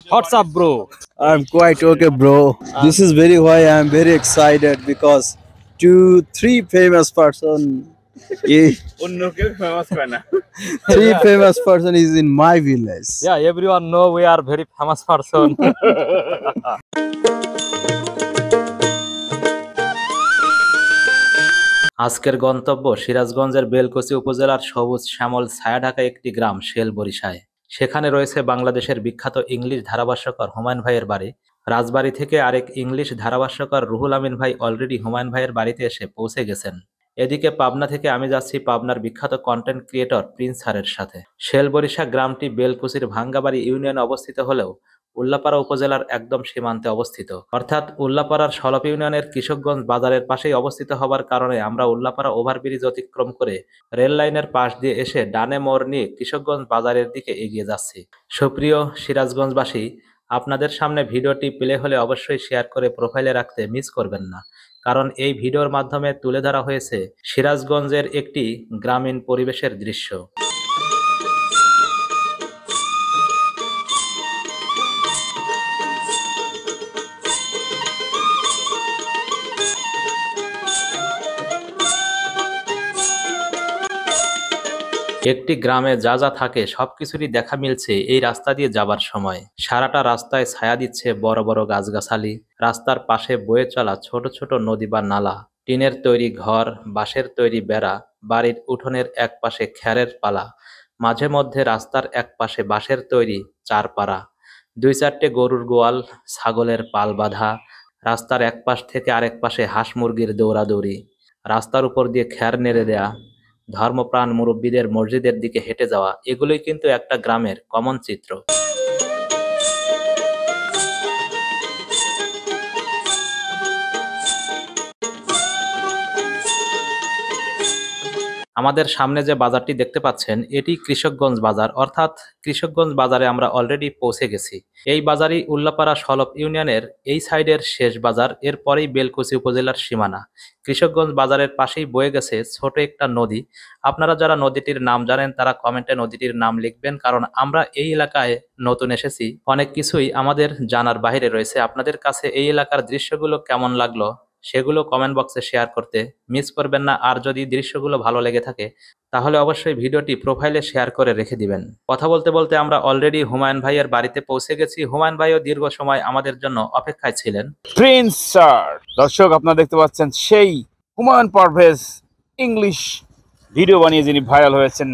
What's up, bro? I'm quite okay, bro. This is very why I'm very excited because three famous person, is, three Yeah, famous person is in my village. yeah, everyone know we are very famous person. আজকের গন্তব্য সিরাজগঞ্জের বেলকুচি উপজেলার সবুজ শ্যামল ছায়াঢাকা একটি গ্রাম শেলবরিশায়। সেখানে রয়েছে বাংলাদেশের বিখ্যাত ইংলিশ ধারাভাষ্যকার হুমায়ুন ভাইয়ের বাড়ি। রাজবাড়ী থেকে আরেক ইংলিশ ধারাভাষ্যকার রুহুল আমিন ভাই অলরেডি হুমায়ুন ভাইয়ের বাড়িতে এসে পৌঁছে গেছেন। এদিকে পাবনা থেকে আমি যাচ্ছি পাবনার বিখ্যাত কন্টেন্ট ক্রিয়েটর প্রিন্স স্যারের সাথে। শেলবরিশা গ্রামটি বেলকুচির ভাঙ্গাবাড়ি ইউনিয়নে অবস্থিত হলেও উল্লাপাড়া উপজেলার একদম সীমান্তে অবস্থিত, অর্থাৎ উল্লাপাড়ার সলপ ইউনিয়নের কৃষকগঞ্জ বাজারের পাশেই অবস্থিত হবার কারণে আমরা উল্লাপাড়া ওভারব্রিজ অতিক্রম করে রেল লাইনের পাশ দিয়ে এসে ডানে মোড় নিয়ে কৃষকগঞ্জ বাজারের দিকে এগিয়ে যাচ্ছি। সুপ্রিয় সিরাজগঞ্জবাসী, আপনাদের সামনে ভিডিওটি প্লে হলে অবশ্যই শেয়ার করে প্রোফাইলে রাখতে মিস করবেন না, কারণ এই ভিডিওর মাধ্যমে তুলে ধরা হয়েছে সিরাজগঞ্জের একটি গ্রামীণ পরিবেশের দৃশ্য। একটি গ্রামে যা যা থাকে সবকিছুরই দেখা মিলছে এই রাস্তা দিয়ে যাবার সময়। সারাটা রাস্তায় ছায়া দিচ্ছে বড় বড় গাছগাছালি, রাস্তার পাশে বয়ে চলা ছোট ছোট নদী বা নালা, টিনের তৈরি ঘর, বাঁশের তৈরি বেড়া, বাড়ির উঠোনের এক পাশে খ্যারের পালা, মাঝে মধ্যে রাস্তার এক পাশে বাঁশের তৈরি চারপাড়া, দুই চারটে গরুর গোয়াল, ছাগলের পাল বাঁধা, রাস্তার এক পাশ থেকে আরেক পাশে হাঁস মুরগির দৌড়াদৌড়ি, রাস্তার উপর দিয়ে খ্যার নেড়ে দেয়া, ধর্মপ্রাণ মুরব্বীদের মসজিদের দিকে হেঁটে যাওয়া, এগুলোই কিন্তু একটা গ্রামের কমন চিত্র। আমাদের সামনে যে বাজারটি দেখতে পাচ্ছেন এটি কৃষকগঞ্জ বাজার, অর্থাৎ কৃষকগঞ্জ বাজারে আমরা অলরেডি পৌঁছে গেছি। এই বাজারই উল্লাপাড়া সলপ ইউনিয়নের এই সাইডের শেষ বাজার, এরপরেই বেলকুচি উপজেলার সীমানা। কৃষকগঞ্জ বাজারের পাশেই বয়ে গেছে ছোট একটা নদী। আপনারা যারা নদীটির নাম জানেন তারা কমেন্টে নদীটির নাম লিখবেন, কারণ আমরা এই এলাকায় নতুন এসেছি, অনেক কিছুই আমাদের জানার বাইরে রয়েছে। আপনাদের কাছে এই এলাকার দৃশ্যগুলো কেমন লাগলো সেগুলো কমেন্ট বক্সে শেয়ার করতে মিস করবেন না। আর যদি দৃশ্যগুলো ভালো লেগে থাকে তাহলে অবশ্যই ভিডিওটি প্রোফাইলে শেয়ার করে রেখে দিবেন। কথা বলতে বলতে আমরা অলরেডি হুমায়ুন ভাইয়ের বাড়িতে পৌঁছে গেছি। হুমায়ুন ভাইও দীর্ঘ সময় আমাদের জন্য অপেক্ষায় ছিলেন। প্রিন্স স্যার, দর্শক আপনারা দেখতে পাচ্ছেন সেই হুমায়ুন পারভেজ ইংলিশ ভিডিও বানিয়ে যিনি ভাইরাল হয়েছেন।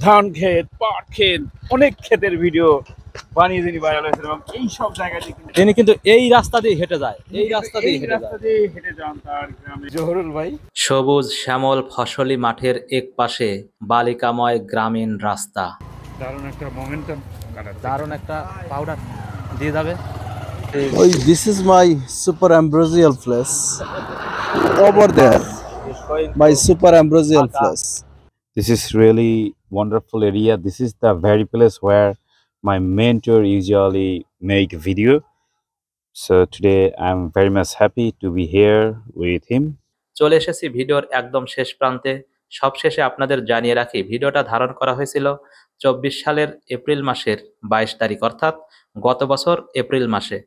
ধান ক্ষেত, পাট ক্ষেত, অনেক ক্ষেতের ভিডিও বানিয়ে যিনি ভাইরাল হয়েছেন এবং এই সব জায়গায় তিনি কিন্তু এই রাস্তা দিয়ে হেঁটে যায়, এই রাস্তা দিয়ে হেঁটে যান তার গ্রামে। জহুরুল ভাই, সবুজ শ্যামল ফসলি মাঠের এক পাশে বালিকাময় গ্রামীণ রাস্তা। দারুণ একটা মোমেন্টাম, দারুণ একটা পাউডার দিয়ে যাবে। Oh, this is my super ambrosial place. Over there, my super ambrosial place. This is really wonderful area. This is the very place where my mentor usually make video. So today I'm very much happy to be here with him. চলে এসেছি ভিডিওর একদম শেষ প্রান্তে। সবশেষে আপনাদের জানিয়ে রাখি ভিডিওটা ধারণ করা হয়েছিল 24 সালের এপ্রিল মাসের 22 তারিখ, অর্থাৎ গত বছর এপ্রিল মাসে।